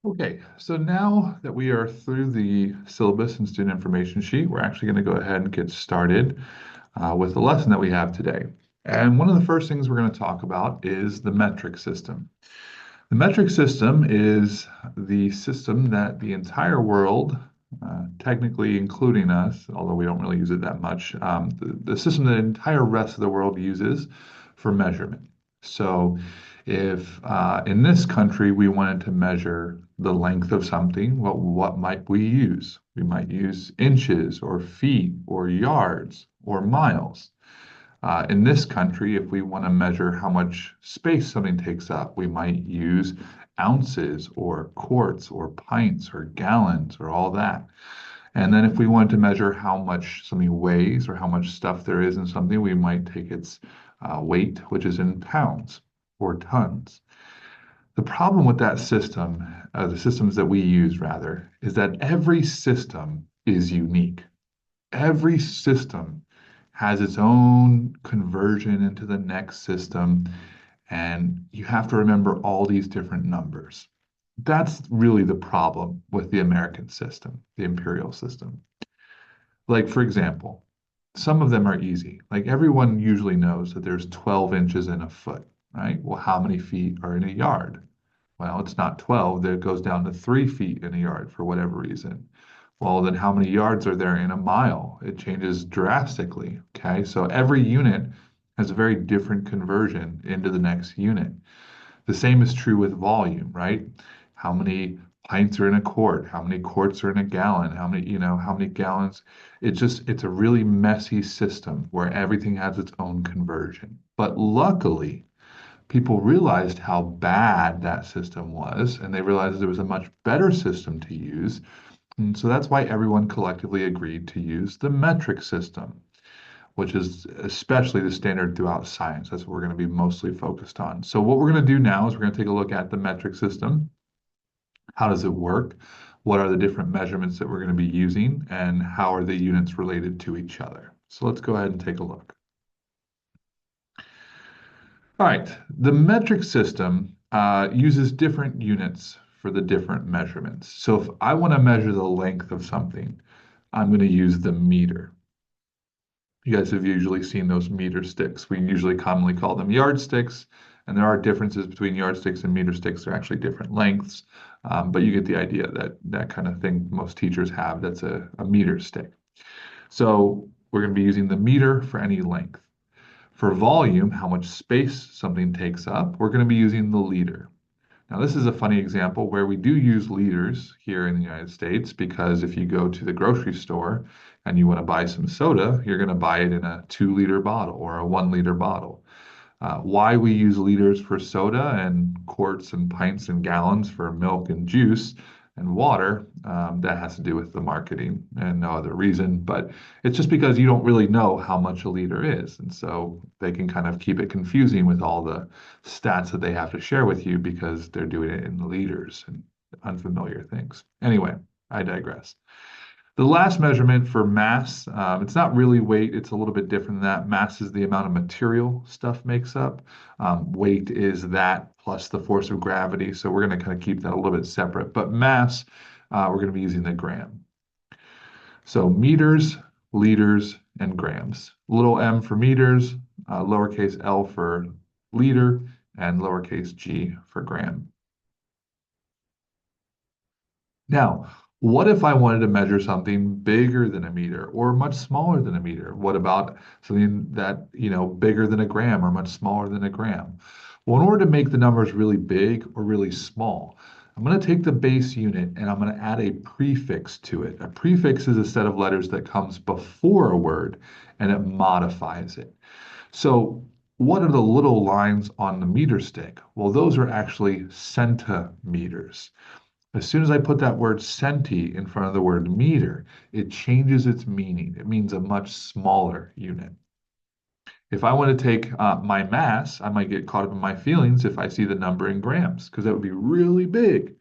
Okay, so now that we are through the syllabus and student information sheet, we're actually going to go ahead and get started with the lesson that we have today. And one of the first things we're going to talk about is the metric system. The metric system is the system that the entire world, technically including us, although we don't really use it that much, the system that the entire rest of the world uses for measurement. So if in this country we wanted to measure the length of something, well, what might we use? We might use inches or feet or yards or miles. In this country, if we want to measure how much space something takes up, we might use ounces or quarts or pints or gallons or all that. And then if we wanted to measure how much something weighs or how much stuff there is in something, we might take its weight, which is in pounds or tons. The problem with that system, the systems that we use rather, is that every system is unique. Every system has its own conversion into the next system, and you have to remember all these different numbers. That's really the problem with the American system, the imperial system. Like, for example, some of them are easy. Like, everyone usually knows that there's 12 inches in a foot, right? Well, how many feet are in a yard? Well, it's not 12, that goes down to 3 feet in a yard for whatever reason. Well, then how many yards are there in a mile? It changes drastically. Okay, so every unit has a very different conversion into the next unit. The same is true with volume, right? How many pints are in a quart? How many quarts are in a gallon? How many gallons? It's a really messy system where everything has its own conversion. But luckily, people realized how bad that system was, and they realized there was a much better system to use. And so that's why everyone collectively agreed to use the metric system, which is especially the standard throughout science. That's what we're going to be mostly focused on. So what we're going to do now is we're going to take a look at the metric system. How does it work? What are the different measurements that we're going to be using, and how are the units related to each other? So let's go ahead and take a look. All right, the metric system uses different units for the different measurements. So if I want to measure the length of something, I'm going to use the meter. You guys have usually seen those meter sticks. We usually commonly call them yardsticks, and there are differences between yardsticks and meter sticks. They're actually different lengths, but you get the idea that that kind of thing most teachers have. That's a meter stick. So we're going to be using the meter for any length. For volume, how much space something takes up, we're going to be using the liter. Now, this is a funny example where we do use liters here in the United States because if you go to the grocery store and you want to buy some soda, you're going to buy it in a 2 liter bottle or a 1 liter bottle. Why we use liters for soda and quarts and pints and gallons for milk and juice and water, that has to do with the marketing and no other reason. But it's just because you don't really know how much a liter is. And so they can kind of keep it confusing with all the stats that they have to share with you because they're doing it in liters and unfamiliar things. Anyway, I digress. The last measurement for mass, it's not really weight, it's a little bit different than that. Mass is the amount of material stuff makes up. Weight is that plus the force of gravity. So we're going to kind of keep that a little bit separate. But mass, we're going to be using the gram. So meters, liters, and grams. Little m for meters, lowercase l for liter, and lowercase g for gram. Now, what if I wanted to measure something bigger than a meter or much smaller than a meter? What about something that, bigger than a gram or much smaller than a gram? Well, in order to make the numbers really big or really small, I'm going to take the base unit and I'm going to add a prefix to it. A prefix is a set of letters that comes before a word and it modifies it. So what are the little lines on the meter stick? Well, those are actually centimeters. As soon as I put that word centi in front of the word meter, it changes its meaning. It means a much smaller unit. If I want to take my mass, I might get caught up in my feelings if I see the number in grams, because that would be really big.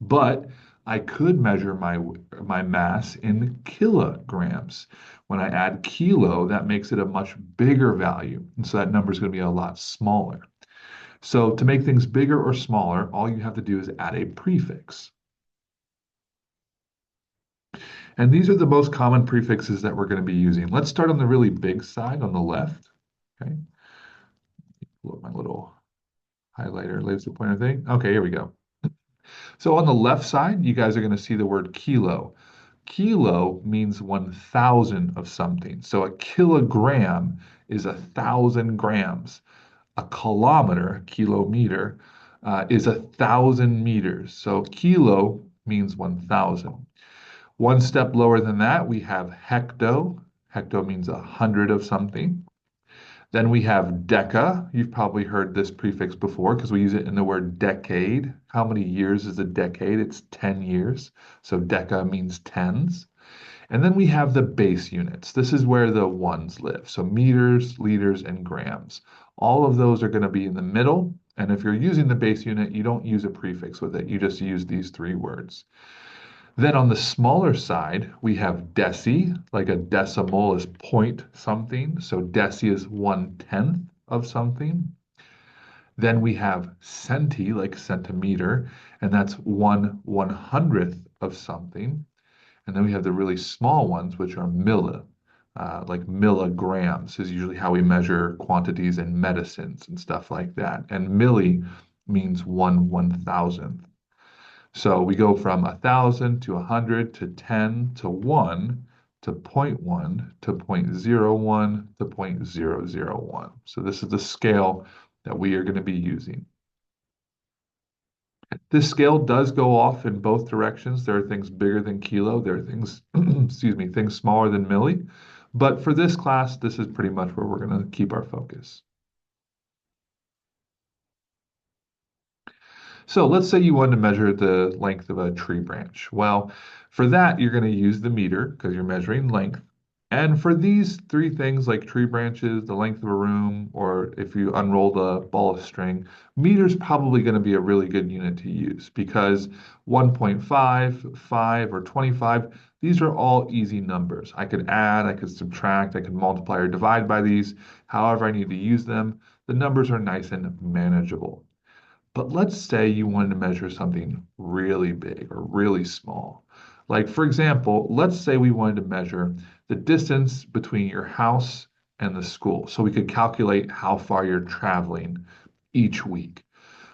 But I could measure my mass in kilograms. When I add kilo, that makes it a much bigger value. And so that number is going to be a lot smaller. So to make things bigger or smaller, all you have to do is add a prefix. And these are the most common prefixes that we're going to be using. Let's start on the really big side on the left. Okay, pull up my little highlighter, laser pointer thing. Okay, here we go. So on the left side, you guys are going to see the word kilo. Kilo means 1,000 of something. So a kilogram is 1,000 grams. A kilometer, kilometer, is 1,000 meters. So kilo means 1,000. One step lower than that, we have hecto. Hecto means 100 of something. Then we have deca. You've probably heard this prefix before because we use it in the word decade. How many years is a decade? It's 10 years. So deca means tens. And then we have the base units. This is where the ones live. So meters, liters, and grams. All of those are going to be in the middle. And if you're using the base unit, you don't use a prefix with it. You just use these three words. Then on the smaller side, we have deci, like a decimal is point something. So deci is 1/10 of something. Then we have centi, like centimeter, and that's 1/100th of something. And then we have the really small ones, which are milli, like milligrams is usually how we measure quantities in medicines and stuff like that. And milli means 1/1000th. So we go from 1,000 to 100 to 10 to 1 to 0.1 to 0.01 to 0.001. So this is the scale that we are going to be using. This scale does go off in both directions. There are things bigger than kilo. There are things, excuse me, things smaller than milli. But for this class, this is pretty much where we're going to keep our focus. So let's say you wanted to measure the length of a tree branch. Well, for that, you're going to use the meter because you're measuring length. And for these three things like tree branches, the length of a room, or if you unroll the ball of string, meter's probably going to be a really good unit to use because 1.5, 5, or 25, these are all easy numbers. I could add, I could subtract, I could multiply or divide by these, however I need to use them. The numbers are nice and manageable. But let's say you wanted to measure something really big or really small. Like, for example, let's say we wanted to measure the distance between your house and the school. So we could calculate how far you're traveling each week.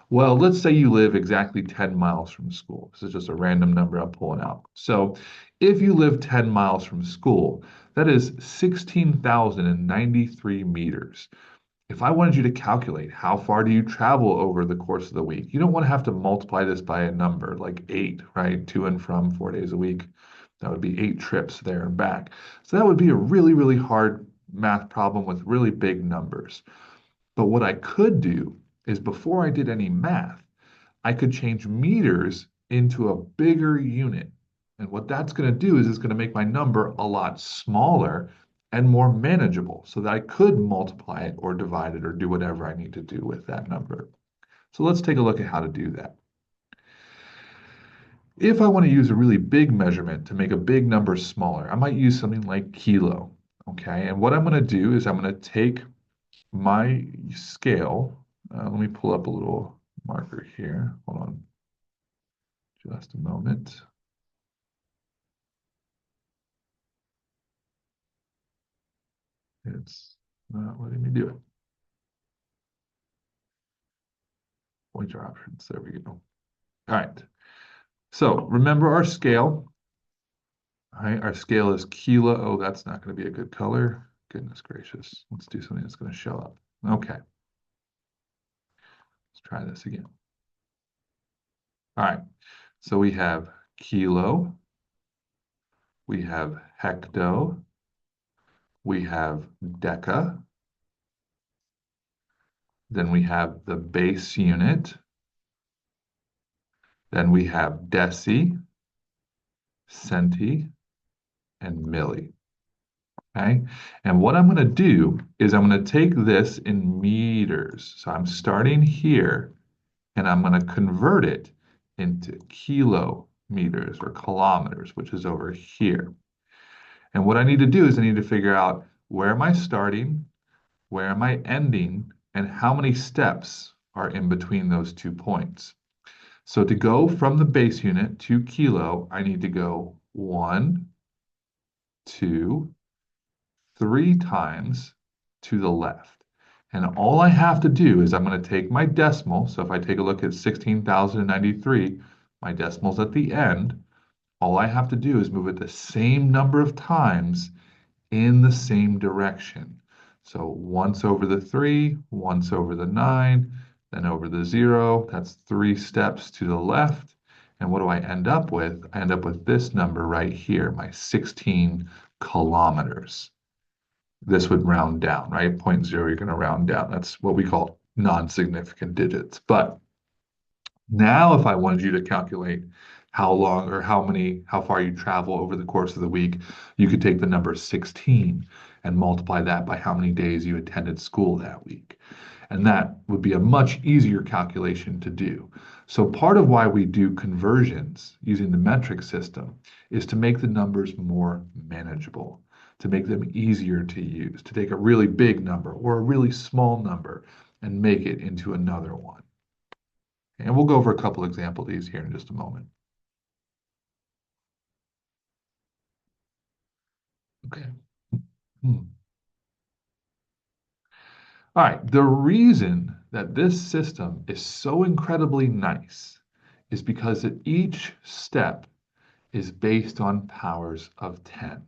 Well, let's say you live exactly 10 miles from school. This is just a random number I'm pulling out. So if you live 10 miles from school, that is 16,093 meters. If I wanted you to calculate how far do you travel over the course of the week, you don't want to have to multiply this by a number like 8, right? To and from 4 days a week. That would be 8 trips there and back. So that would be a really, really hard math problem with really big numbers. But what I could do is before I did any math, I could change meters into a bigger unit. And what that's going to do is it's going to make my number a lot smaller and more manageable so that I could multiply it or divide it or do whatever I need to do with that number. So let's take a look at how to do that. If I want to use a really big measurement to make a big number smaller, I might use something like kilo. Okay, and what I'm going to do is I'm going to take my scale. Let me pull up a little marker here. Hold on just a moment. It's not letting me do it. Pointer options. There we go. All right. So remember our scale. All right, our scale is kilo. Oh, that's not going to be a good color. Goodness gracious. Let's do something that's going to show up. Okay. Let's try this again. All right. So we have kilo. We have hecto. We have deca. Then we have the base unit. Then we have deci, centi, and milli. Okay. And what I'm going to do is I'm going to take this in meters. So I'm starting here and I'm going to convert it into kilometers or kilometers, which is over here. And what I need to do is I need to figure out where am I starting, where am I ending, and how many steps are in between those 2 points. So to go from the base unit to kilo, I need to go 1, to 3 times to the left. And all I have to do is I'm going to take my decimal. So if I take a look at 16,093, my decimal's at the end. All I have to do is move it the same number of times in the same direction. So once over the 3, once over the 9, then over the 0. That's 3 steps to the left. And what do I end up with? I end up with this number right here, my 16 kilometers. This would round down, right? 0.0, you're going to round down. That's what we call non-significant digits. But now, if I wanted you to calculate how long or how far you travel over the course of the week, you could take the number 16 and multiply that by how many days you attended school that week. And that would be a much easier calculation to do. So part of why we do conversions using the metric system is to make the numbers more manageable, to make them easier to use, to take a really big number or a really small number and make it into another one. And we'll go over a couple example of these here in just a moment. Okay. Hmm. All right. The reason that this system is so incredibly nice is because that each step is based on powers of 10.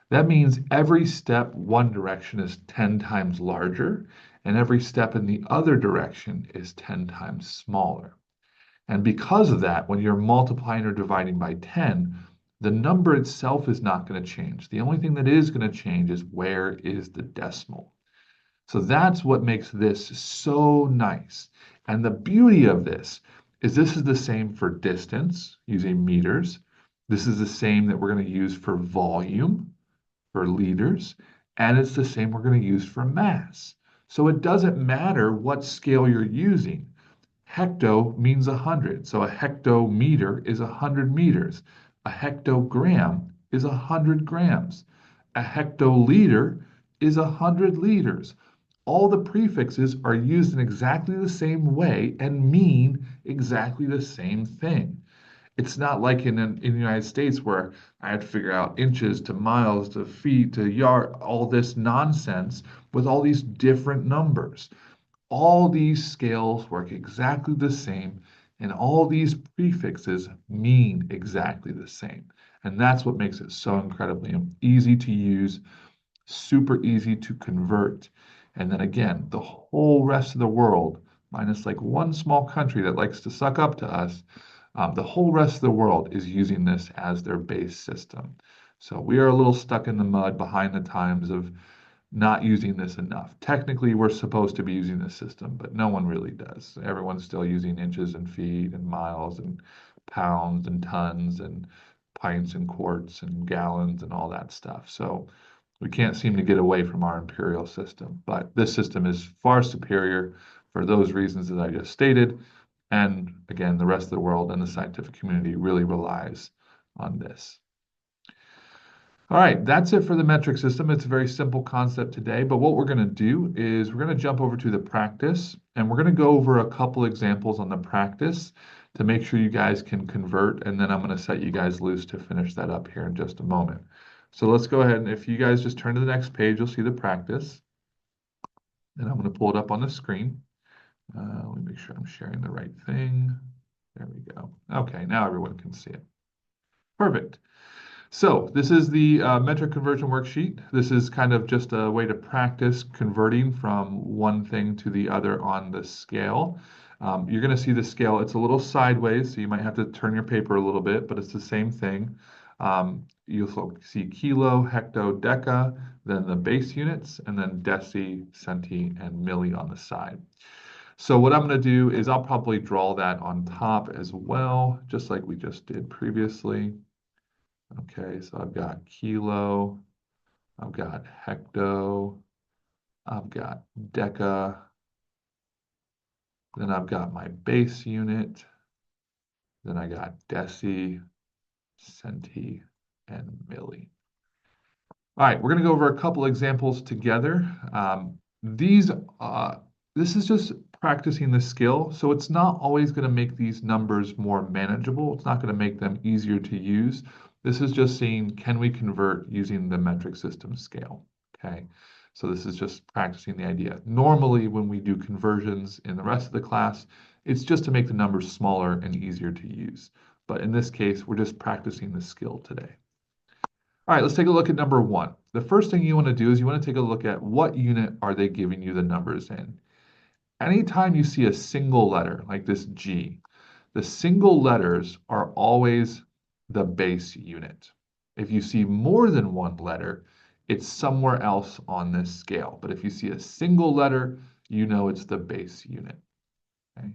That means every step one direction is 10 times larger, and every step in the other direction is 10 times smaller. And because of that, when you're multiplying or dividing by 10, the number itself is not going to change. The only thing that is going to change is where is the decimal. So that's what makes this so nice. And the beauty of this is the same for distance using meters. This is the same that we're going to use for volume, for liters, and it's the same we're going to use for mass. So it doesn't matter what scale you're using. Hecto means 100. So a hectometer is 100 meters. A hectogram is 100 grams. A hectoliter is 100 liters. All the prefixes are used in exactly the same way and mean exactly the same thing. It's not like in the United States where I have to figure out inches to miles to feet to yard, all this nonsense with all these different numbers. All these scales work exactly the same, and all these prefixes mean exactly the same. And that's what makes it so incredibly easy to use, super easy to convert. And then again, the whole rest of the world, minus like one small country that likes to suck up to us, the whole rest of the world is using this as their base system. So we are a little stuck in the mud behind the times of not using this enough. Technically, we're supposed to be using this system, but no one really does. Everyone's still using inches and feet and miles and pounds and tons and pints and quarts and gallons and all that stuff. So we can't seem to get away from our imperial system. But this system is far superior for those reasons that I just stated. And again, the rest of the world and the scientific community really relies on this. All right, that's it for the metric system. It's a very simple concept today, but what we're going to do is we're going to jump over to the practice, and we're going to go over a couple examples on the practice to make sure you guys can convert, and then I'm going to set you guys loose to finish that up here in just a moment. So let's go ahead, and if you guys just turn to the next page, you'll see the practice, and I'm going to pull it up on the screen. Let me make sure I'm sharing the right thing. There we go. Okay, now everyone can see it. Perfect. So this is the metric conversion worksheet. This is kind of just a way to practice converting from one thing to the other on the scale. You're going to see the scale. It's a little sideways, so you might have to turn your paper a little bit, but it's the same thing. You'll see kilo, hecto, deca, then the base units, and then deci, centi, and milli on the side. So what I'm going to do is I'll probably draw that on top as well, just like we just did previously. Okay, so I've got kilo, I've got hecto, I've got deca, then I've got my base unit, then I got deci, centi, and milli. All right, we're going to go over a couple examples together. This is just practicing the skill, so it's not always going to make these numbers more manageable. It's not going to make them easier to use. This is just seeing, can we convert using the metric system scale? Okay, so this is just practicing the idea. Normally, when we do conversions in the rest of the class, it's just to make the numbers smaller and easier to use. But in this case, we're just practicing the skill today. All right, let's take a look at number one. The first thing you want to do is you want to take a look at what unit are they giving you the numbers in. Anytime you see a single letter, like this G, the single letters are always the base unit. If you see more than one letter, it's somewhere else on this scale. But if you see a single letter, you know it's the base unit. Okay?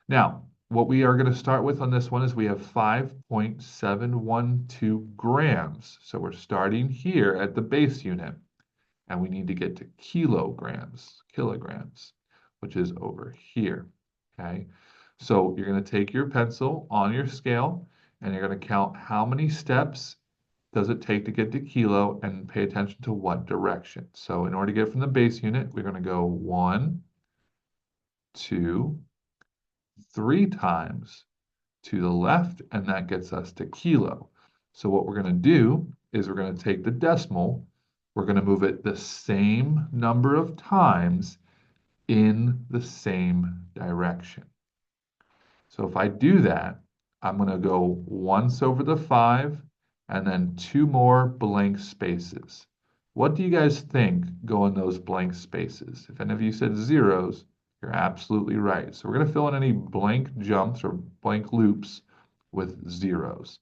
Now, what we are going to start with on this one is we have 5.712 grams. So we're starting here at the base unit, and we need to get to kilograms, which is over here. Okay, so you're going to take your pencil on your scale, and you're going to count how many steps does it take to get to kilo, and pay attention to what direction. So in order to get from the base unit, we're going to go 1, 2, 3 times to the left, and that gets us to kilo. So what we're going to do is we're going to take the decimal, we're going to move it the same number of times in the same direction. So if I do that, I'm going to go once over the 5 and then 2 more blank spaces. What do you guys think go in those blank spaces? If any of you said zeros, you're absolutely right. So we're going to fill in any blank jumps or blank loops with zeros.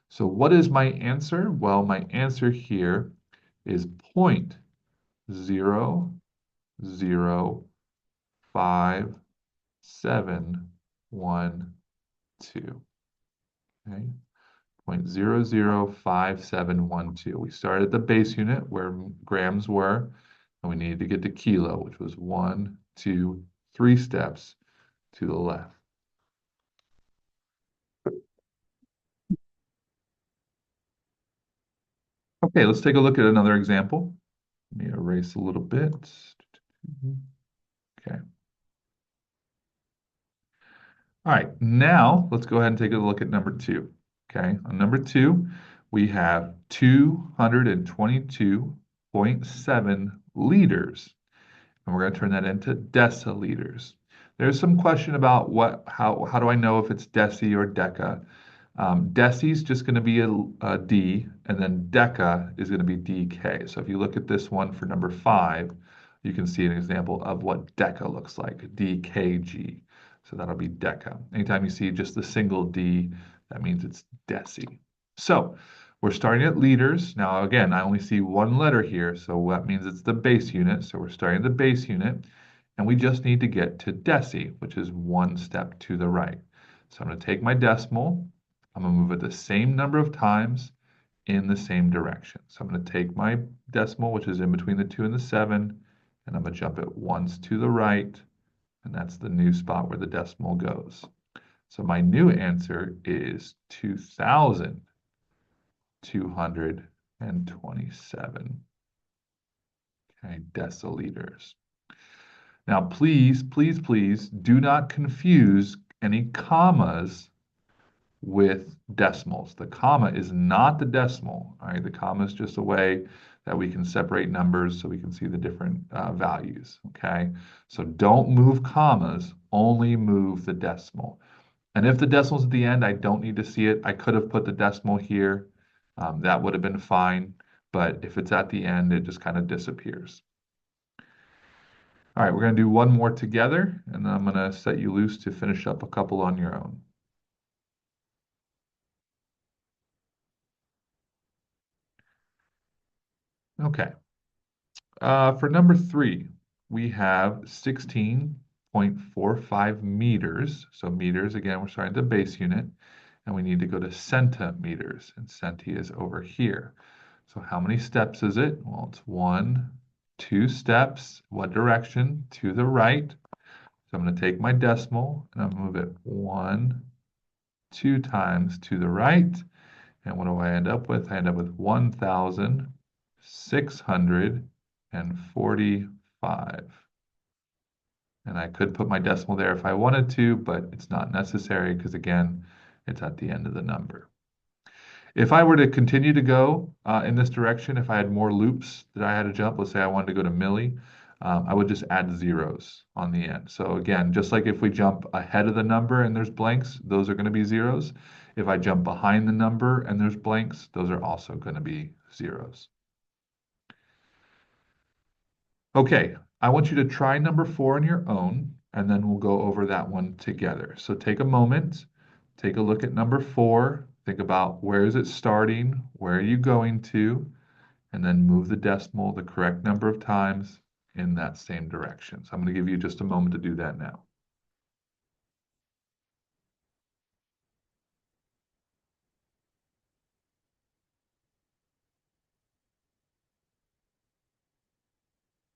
So what is my answer? Well, my answer here is 0.005712. Okay, 0.005712. We started at the base unit where grams were, and we needed to get to kilo, which was 1, 2, 3 steps to the left. Okay, let's take a look at another example. Let me erase a little bit. Okay. All right, now let's go ahead and take a look at number 2. Okay, on number 2, we have 222.7 liters, and we're going to turn that into deciliters. There's some question about how do I know if it's deci or deca? Deci is just going to be a D, and then deca is going to be DK. So if you look at this one for number 5, you can see an example of what deca looks like, DKG. So that'll be deca. Anytime you see just the single D, that means it's deci. So we're starting at liters. Now, again, I only see one letter here, so that means it's the base unit. So we're starting the base unit, and we just need to get to deci, which is 1 step to the right. So I'm going to take my decimal, I'm going to move it the same number of times in the same direction. So I'm going to take my decimal, which is in between the 2 and the 7, and I'm going to jump it once to the right, and that's the new spot where the decimal goes. So my new answer is 2,227. Okay, deciliters. Now, please, please, please do not confuse any commas with decimals. The comma is not the decimal. All right, the comma is just a way that we can separate numbers so we can see the different values. Okay, so don't move commas, only move the decimal. And if the decimal's at the end, I don't need to see it. I could have put the decimal here. That would have been fine. But if it's at the end, it just kind of disappears. All right, we're going to do one more together, and then I'm going to set you loose to finish up a couple on your own. Okay. For number 3, we have 16.45 meters. So meters, again, we're starting the base unit, and we need to go to centimeters, and centi is over here. So how many steps is it? Well, it's 1, 2 steps. What direction? To the right. So I'm going to take my decimal, and I'm going to move it 1, 2 times to the right. And what do I end up with? I end up with 1,645. And I could put my decimal there if I wanted to, but it's not necessary because, again, it's at the end of the number. If I were to continue to go in this direction, if I had more loops that I had to jump, let's say I wanted to go to milli, I would just add zeros on the end. So again, just like if we jump ahead of the number and there's blanks, those are going to be zeros. If I jump behind the number and there's blanks, those are also going to be zeros. Okay, I want you to try number 4 on your own, and then we'll go over that one together. So take a moment, take a look at number 4, think about where is it starting, where are you going to, and then move the decimal the correct number of times in that same direction. So I'm going to give you just a moment to do that now.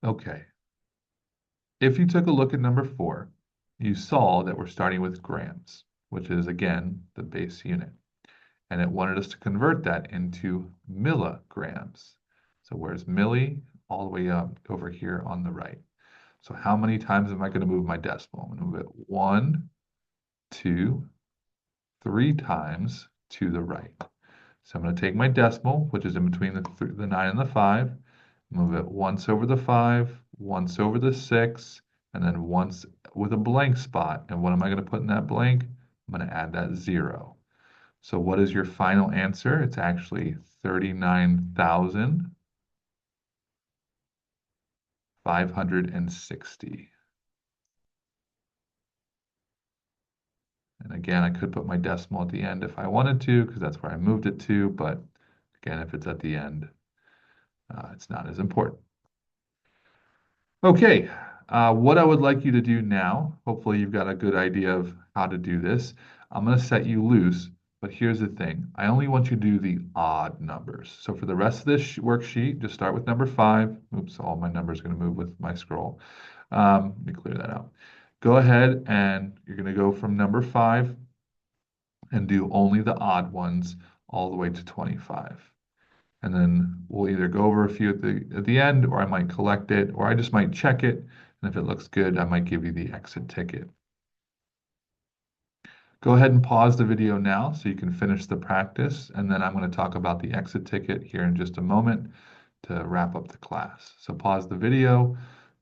Okay, if you took a look at number 4, you saw that we're starting with grams, which is again the base unit. And it wanted us to convert that into milligrams. So where's milli? All the way up over here on the right. So how many times am I going to move my decimal? I'm going to move it 1, 2, 3 times to the right. So I'm going to take my decimal, which is in between the 9 and the 5, move it once over the 5, once over the 6, and then once with a blank spot. And what am I going to put in that blank? I'm going to add that 0. So what is your final answer? It's actually 39,560. And again, I could put my decimal at the end if I wanted to, because that's where I moved it to. But again, if it's at the end, it's not as important. Okay, what I would like you to do now, hopefully you've got a good idea of how to do this. I'm going to set you loose, but here's the thing. I only want you to do the odd numbers. So for the rest of this worksheet, just start with number 5. Oops, all my numbers are going to move with my scroll. Let me clear that out. Go ahead and you're going to go from number 5 and do only the odd ones all the way to 25. And then we'll either go over a few at the end, or I might collect it, or I just might check it. And if it looks good, I might give you the exit ticket. Go ahead and pause the video now so you can finish the practice. And then I'm going to talk about the exit ticket here in just a moment to wrap up the class. So pause the video,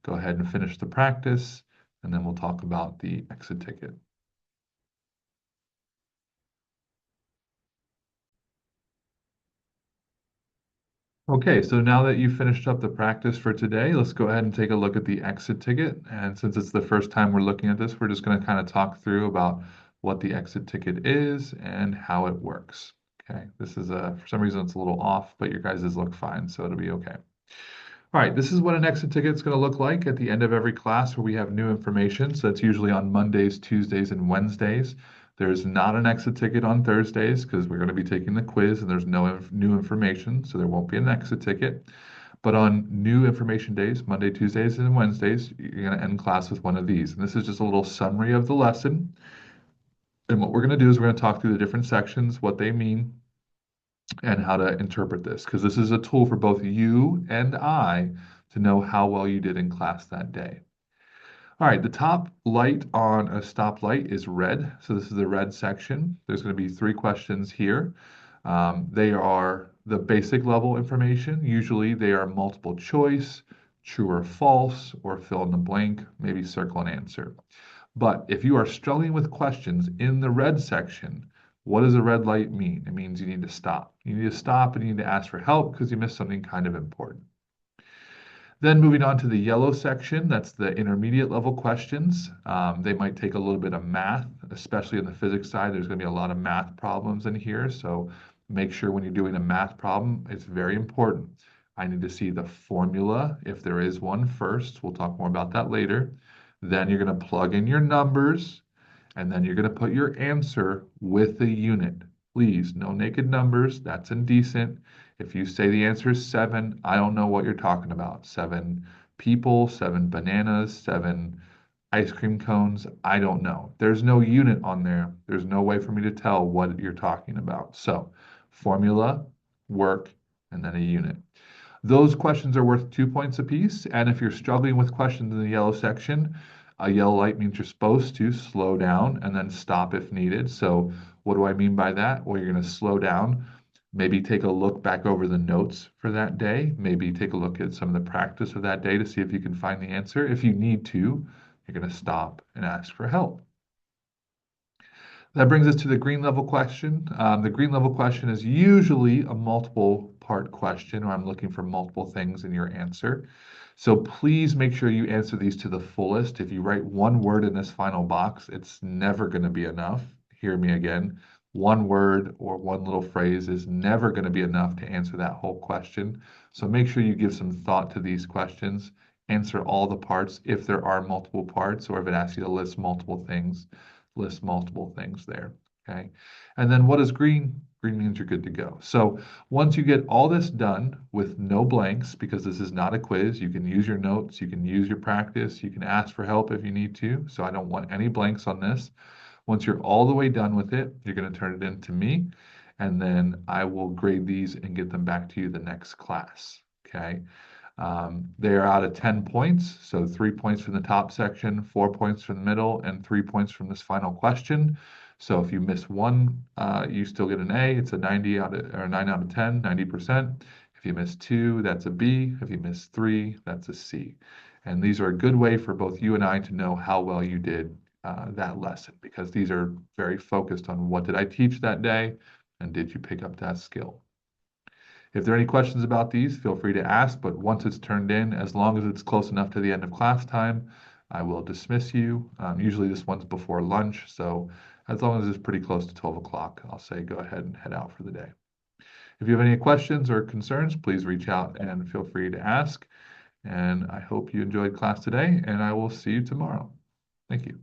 go ahead and finish the practice, and then we'll talk about the exit ticket. Okay, so now that you've finished up the practice for today, let's go ahead and take a look at the exit ticket. And since it's the first time we're looking at this, we're just going to kind of talk through about what the exit ticket is and how it works. Okay, this is for some reason it's a little off, but your guys's look fine, so it'll be okay. All right, this is what an exit ticket is going to look like at the end of every class where we have new information. So it's usually on Mondays, Tuesdays, and Wednesdays. There's not an exit ticket on Thursdays because we're going to be taking the quiz and there's no new information, so there won't be an exit ticket. But on new information days, Monday, Tuesdays, and Wednesdays, you're going to end class with one of these. And this is just a little summary of the lesson. And what we're going to do is we're going to talk through the different sections, what they mean, and how to interpret this, because this is a tool for both you and I to know how well you did in class that day. All right, the top light on a stoplight is red. So this is the red section. There's going to be 3 questions here. They are the basic level information. Usually they are multiple choice, true or false, or fill in the blank, maybe circle an answer. But if you are struggling with questions in the red section, what does a red light mean? It means you need to stop. You need to stop and you need to ask for help because you missed something kind of important. Then moving on to the yellow section, that's the intermediate level questions. They might take a little bit of math, especially on the physics side. There's going to be a lot of math problems in here. So make sure when you're doing a math problem, it's very important. I need to see the formula, if there is one first. We'll talk more about that later. Then you're going to plug in your numbers, and then you're going to put your answer with the unit. Please, no naked numbers. That's indecent. If you say the answer is 7, I don't know what you're talking about. 7 people, 7 bananas, 7 ice cream cones. I don't know. There's no unit on there. There's no way for me to tell what you're talking about. So formula, work, and then a unit. Those questions are worth 2 points apiece. And if you're struggling with questions in the yellow section, a yellow light means you're supposed to slow down and then stop if needed. So what do I mean by that? Well, you're going to slow down, Maybe take a look back over the notes for that day. Maybe take a look at some of the practice of that day to see if you can find the answer. If you need to, you're going to stop and ask for help. That brings us to the green level question. The green level question is usually a multiple part question, or I'm looking for multiple things in your answer. So please make sure you answer these to the fullest. If you write one word in this final box, it's never going to be enough. Hear me again. One word or one little phrase is never going to be enough to answer that whole question. So make sure you give some thought to these questions. Answer all the parts if there are multiple parts, or if it asks you to list multiple things there, okay? And then what is green? Green means you're good to go. So once you get all this done with no blanks, because this is not a quiz, you can use your notes, you can use your practice, you can ask for help if you need to. So I don't want any blanks on this. Once you're all the way done with it, you're going to turn it in to me, and then I will grade these and get them back to you the next class, okay? They are out of 10 points, so 3 points from the top section, 4 points from the middle, and 3 points from this final question. So if you miss one, you still get an A. It's a 90 out of, or 9 out of 10, 90%. If you miss two, that's a B. If you miss three, that's a C. And these are a good way for both you and I to know how well you did that lesson, because these are very focused on what did I teach that day and did you pick up that skill. If there are any questions about these, feel free to ask, but once it's turned in, as long as it's close enough to the end of class time, I will dismiss you. Usually this one's before lunch, so as long as it's pretty close to 12 o'clock, I'll say go ahead and head out for the day. If you have any questions or concerns, please reach out and feel free to ask. And I hope you enjoyed class today, and I will see you tomorrow. Thank you.